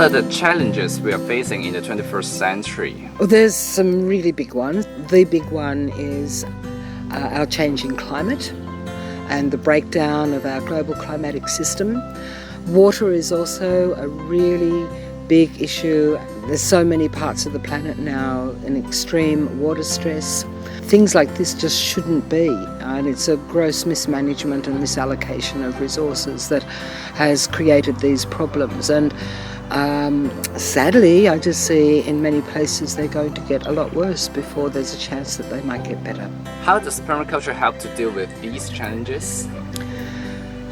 What are the challenges we are facing in the 21st century? Well, there's some really big ones. The big one is our changing climate and the breakdown of our global climatic system. Water is also a really big issue. There's so many parts of the planet now in extreme water stress. Things like this just shouldn't be, and it's a gross mismanagement and misallocation of resources that has created these problems. And sadly, I just see in many places they're going to get a lot worse before there's a chance that they might get better. How does permaculture help to deal with these challenges?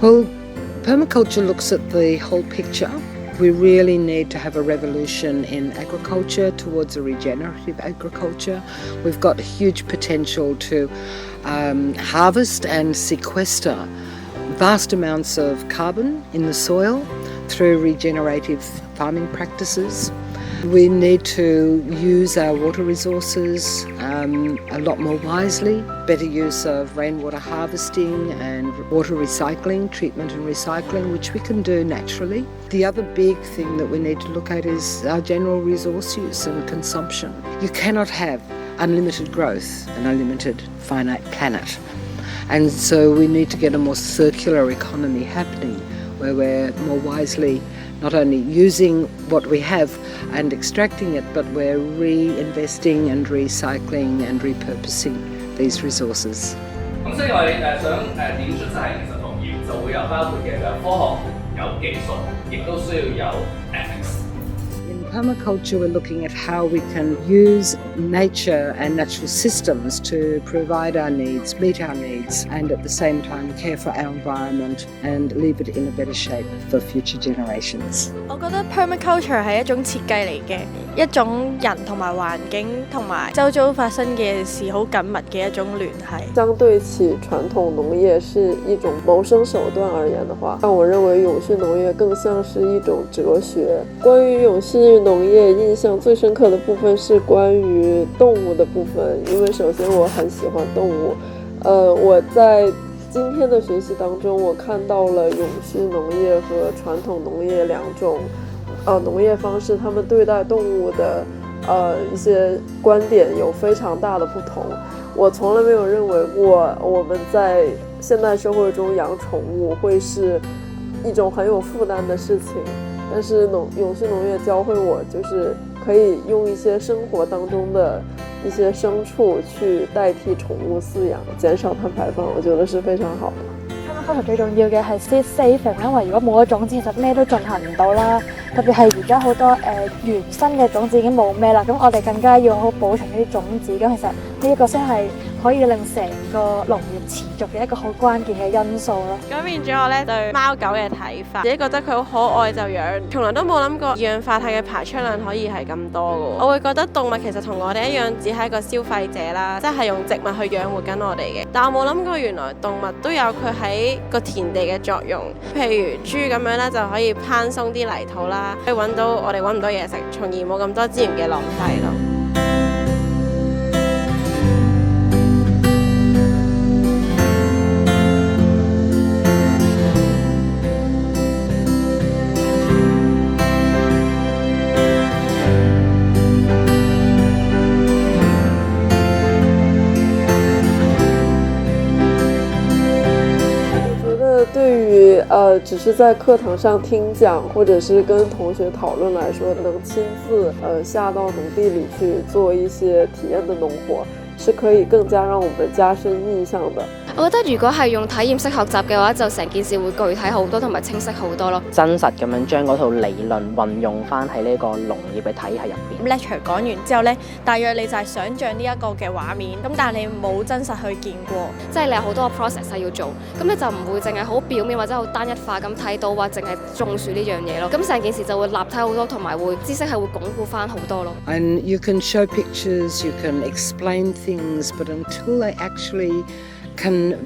Well, permaculture looks at the whole picture. We really need to have a revolution in agriculture towards a regenerative agriculture. We've got huge potential to harvest and sequester vast amounts of carbon in the soil through regenerative farming practices. We need to use our water resources a lot more wisely, better use of rainwater harvesting and water recycling, treatment and recycling, which we can do naturally. The other big thing that we need to look at is our general resource use and consumption. You cannot have unlimited growth, an unlimited finite planet. And so we need to get a more circular economy happening, where we're more wisely not only using what we have and extracting it, but we're reinvesting and recycling and repurposing these resources. 咁所以我哋想點出就係其實農業就會有包括嘅科學、有技術，亦都需要有 ethics。In permaculture, we're looking at how we can use nature and natural systems to provide our needs, meet our needs, and at the same time care for our environment and leave it in a better shape for future generations. 我覺得 permaculture 係一種設計嚟嘅，一種人同埋環境同埋周遭發生嘅事好緊密嘅一種聯繫。相對起傳統農業是一種謀生手段而言的話，讓我認為永續農業更像是一種哲學。關於永續農業印象最深刻的部分是關於動物的部分，因為首先我很喜歡動物。我在今天的學習當中，我看到了永續農業和傳統農業兩種農業方式，他們對待動物的一些觀點有非常大的不同。我從來沒有認為過我們在現代社會中養寵物會是一種很有負擔的事情，但是永續農業教會我就是可以用一些生活當中的一些牲畜去代替寵物飼養，減少碳排放，我覺得是非常好的。permaculture 最重要嘅係 seed saving， 因為如果冇咗種子，其實咩都進行唔到啦。特別係而家好多原生嘅種子已經冇咩啦，咁我哋更加要好好保存呢啲種子。咁其實呢一個先係可以令成個農業持續嘅一個好關鍵嘅因素咯。改變咗我咧對貓狗嘅睇法，自己覺得佢好可愛就養，從來都冇諗過二氧化碳嘅排出量可以係咁多嘅。我會覺得動物其實同我哋一樣，只係一個消費者啦，即係用植物去養活緊我哋嘅。但我冇諗過原來動物都有佢喺個田地嘅作用，譬如豬咁樣咧就可以攀鬆啲泥土啦，可以揾到我哋揾唔到嘢食，從而冇咁多資源嘅浪費咯。對於只是在課堂上聽講，或者是跟同學討論來說，能親自下到農地裡去做一些體驗的農活，是可以更加讓我們加深印象的。我覺得如果係用體驗式學習嘅話，就成件事會具體好多同埋清晰好多咯。真實咁樣將嗰套理論運用翻喺呢個農業嘅體系入邊。lecture 講完之後呢，大約你就係想像呢一個嘅畫面，咁但係你冇真實去見過，即係你有好多個 process 係要做，咁你就唔會淨係好表面或者好單一化咁睇到話淨係種樹呢樣嘢咯。咁成件事就會立體好多，同埋會知識係會鞏固翻好多咯。And you can show pictures, you can explain things, but until they actually can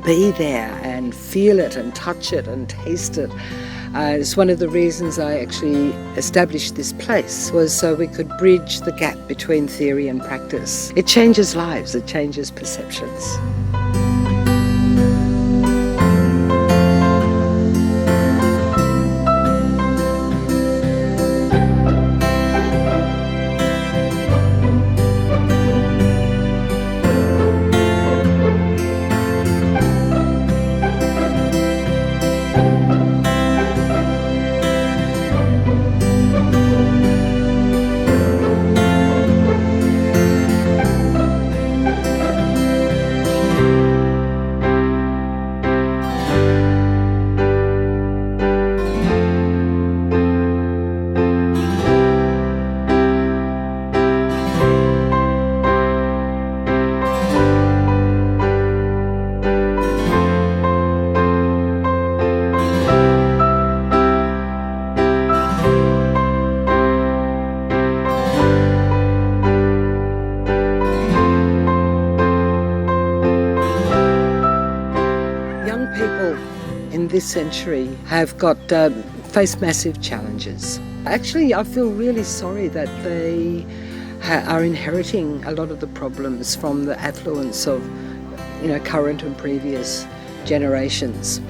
be there and feel it and touch it and taste it. It's one of the reasons I actually established this place, was so we could bridge the gap between theory and practice. It changes lives, it changes perceptions. Young people in this century have got faced massive challenges. Actually, I feel really sorry that they are inheriting a lot of the problems from the affluence of, current and previous generations.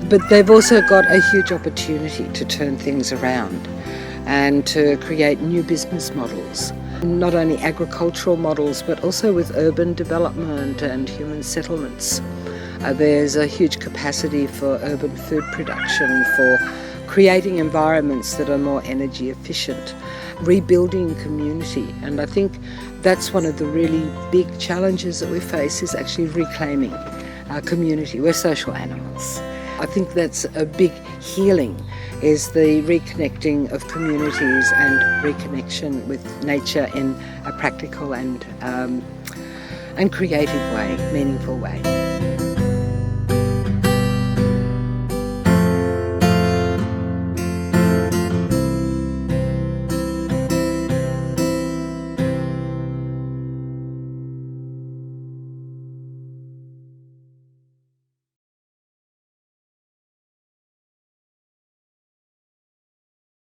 But they've also got a huge opportunity to turn things around and to create new business models. Not only agricultural models, but also with urban development and human settlements. There's a huge capacity for urban food production, for creating environments that are more energy efficient, rebuilding community. And I think that's one of the really big challenges that we face, is actually reclaiming our community. We're social animals. I think that's a big healing, is the reconnecting of communities and reconnection with nature in a practical and creative way, meaningful way.